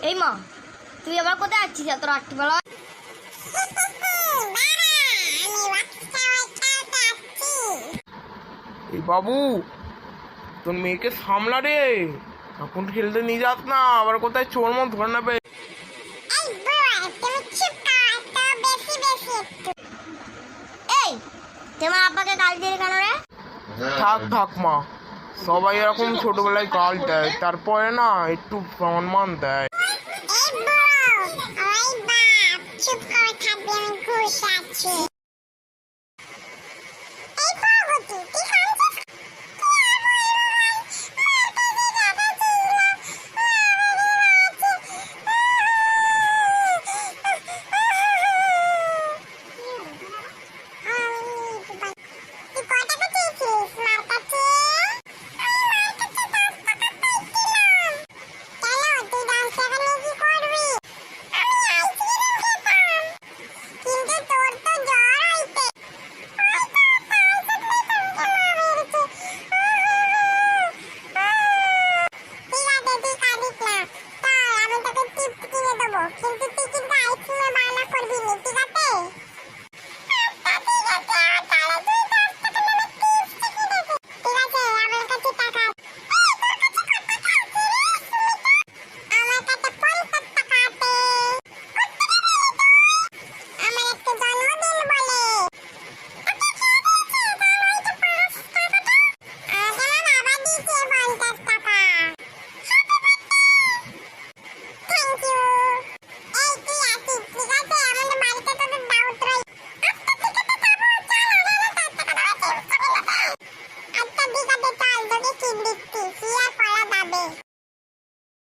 এই মা, তুই আবার কোথায় যাচ্ছিস এত রাত্রিবেলা? এই বাবু, তোর মেয়েকে সামলা রে, এখন খেলতে নিয়ে যাস না, আবার কোথায় চোর মত ধরে নেবে। এই, তোমার আব্বাকে গাল দিয়ে কেন রে? থাক থাক মা, সবাই এরকম ছোটবেলায় গাল দেয়, তারপরে না একটু সম্মান দেয়। চুপ করে থাকবি, আমি ঘুষ আছি।